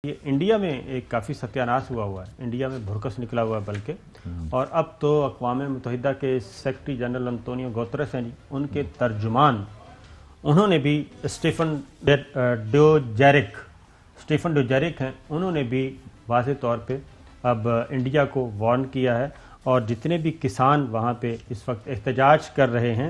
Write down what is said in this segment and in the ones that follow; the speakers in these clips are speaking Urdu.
یہ انڈیا میں ایک کافی ستیاناش ہوا ہے، انڈیا میں بھرکس نکلا ہوا ہے بلکہ، اور اب تو اقوام متحدہ کے سیکرٹری جنرل انطونیو گوتریس ہیں، ان کے ترجمان انہوں نے بھی اسٹیفن ڈوجیرک ہیں، انہوں نے بھی واضح طور پہ اب انڈیا کو وارن کیا ہے، اور جتنے بھی کسان وہاں پہ اس وقت احتجاج کر رہے ہیں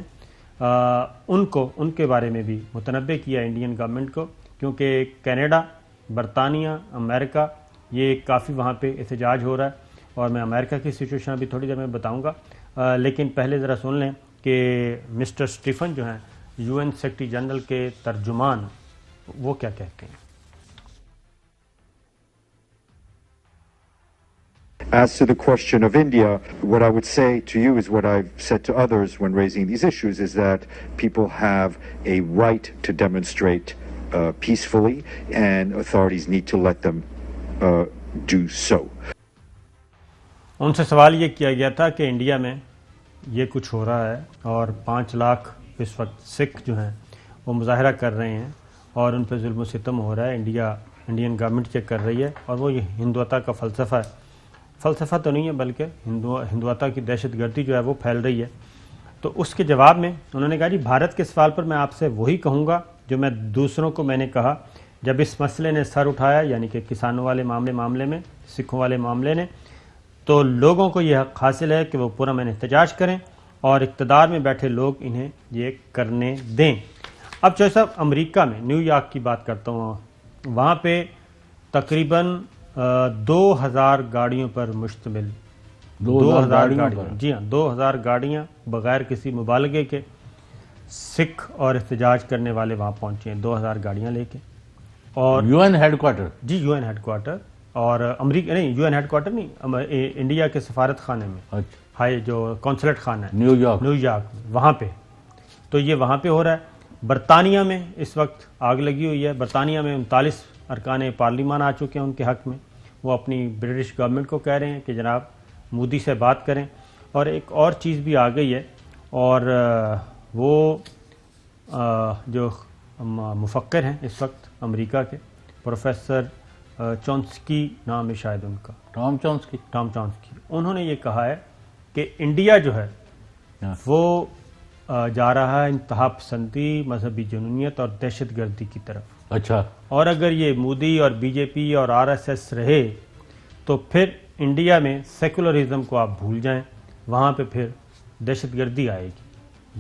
ان کے بارے میں بھی متنبع کیا انڈین گورنمنٹ کو، کیونکہ کینیڈا، برطانیہ، امریکہ، یہ کافی وہاں پہ احتجاج ہو رہا ہے، اور میں امریکہ کی سچویشن ابھی تھوڑی دیر میں بتاؤں گا، لیکن پہلے ذرا سن لیں کہ مسٹر اسٹیفن جو ہیں یو این سیکرٹری جنرل کے ترجمان، وہ کیا کہتے ہیں۔ As to the question of India, what I would say to you is what I've said to others when raising these issues, is that people have a right to demonstrate peacefully, and authorities need to let them do so. ان سے سوال یہ کیا گیا تھا کہ انڈیا میں یہ کچھ ہو رہا ہے اور 5 لاکھ اس وقت سکھ جو ہیں وہ مظاہرہ کر رہے ہیں اور ان پہ ظلم و ستم ہو رہا ہے، انڈین گورنمنٹ چیک کر رہی ہے، اور وہ یہ ہندوتا کا فلسفہ ہے، فلسفہ تو نہیں ہے بلکہ ہندوتا کی دہشت گردی جو ہے وہ پھیل رہی ہے۔ تو اس کے جواب میں انہوں نے کہا جی بھارت کے سوال پر میں آپ سے وہی کہوں گا جو میں دوسروں کو میں نے کہا جب اس مسئلے نے سر اٹھایا، یعنی کہ کسانوں والے معاملے میں، سکھوں والے معاملے نے، تو لوگوں کو یہ حق حاصل ہے کہ وہ پرامن احتجاج کریں اور اقتدار میں بیٹھے لوگ انہیں یہ کرنے دیں۔ اب جو صاحب امریکہ میں نیو یارک کی بات کرتا ہوں، وہاں پہ تقریباً 2000 گاڑیوں پر مشتمل 2000 گاڑیاں، جی ہاں 2000 گاڑیاں بغیر کسی مبالغے کے سکھ اور احتجاج کرنے والے وہاں پہنچے ہیں، 2000 گاڑیاں لے کے، اور یو این ہیڈ کوارٹر، جی یو این ہیڈ کوارٹر، اور امریکہ نہیں، یو این ہیڈ کوارٹر نہیں، انڈیا کے سفارت خانے میں، ہائی جو قونصلیٹ خانہ ہے نیو یارک وہاں پہ، تو یہ وہاں پہ ہو رہا ہے۔ برطانیہ میں اس وقت آگ لگی ہوئی ہے، برطانیہ میں 39 ارکان پارلیمان آ چکے ہیں ان کے حق میں، وہ اپنی برٹش گورنمنٹ کو کہہ رہے ہیں کہ جناب مودی سے بات کریں، اور ایک اور چیز بھی آ گئی ہے، اور وہ جو مفکر ہیں اس وقت امریکہ کے، پروفیسر چومسکی نام ہے شاید ان کا، ٹام چومسکی، انہوں نے یہ کہا ہے کہ انڈیا جو ہے وہ جا رہا ہے انتہا پسندی، مذہبی جنونیت اور دہشت گردی کی طرف، اچھا، اور اگر یہ مودی اور بی جے پی اور آر ایس ایس رہے تو پھر انڈیا میں سیکولرزم کو آپ بھول جائیں، وہاں پہ پھر دہشت گردی آئے گی۔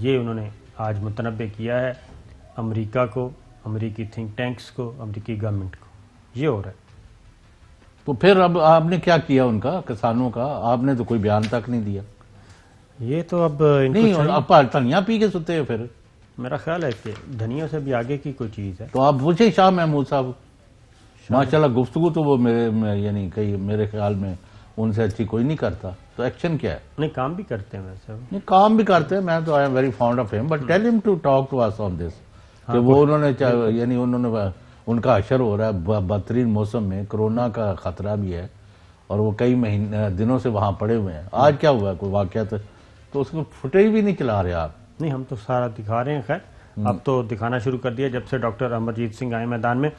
یہ انہوں نے آج متنبع کیا ہے امریکہ کو، امریکی تھنک ٹینکس کو، امریکی گورنمنٹ کو، یہ ہو رہا ہے۔ تو پھر اب آپ نے کیا کیا ان کا، کسانوں کا؟ آپ نے تو کوئی بیان تک نہیں دیا۔ یہ تو اب نہیں، اب دھنیا پی کے ستے ہیں پھر؟ میرا خیال ہے کہ دھنیا سے بھی آگے کی کوئی چیز ہے۔ تو آپ پوچھیں شاہ محمود صاحب، ماشاءاللہ گفتگو تو وہ یعنی میرے خیال میں ان سے اچھی کوئی نہیں کرتا، تو ایکشن کیا ہے؟ نہیں، کام بھی کرتے ہیں ویسے، نہیں کام بھی کرتے ہیں، میں تو I am very fond of ہم، بٹ ٹیل ہم ٹو ٹاک ٹو اس آن دس، کہ وہ انہوں نے ان کا حشر ہو رہا ہے بدترین موسم میں، کرونا کا خطرہ بھی ہے، اور وہ کئی دنوں سے وہاں پڑے ہوئے ہیں۔ آج کیا ہوا ہے کوئی واقعہ تو اس کو فوٹیج بھی نہیں چلا رہے آپ؟ نہیں، ہم تو سارا دکھا رہے ہیں، خیر اب تو دکھانا شروع کر دیا جب سے ڈاکٹر امرجیت سنگھ آئے میدان میں۔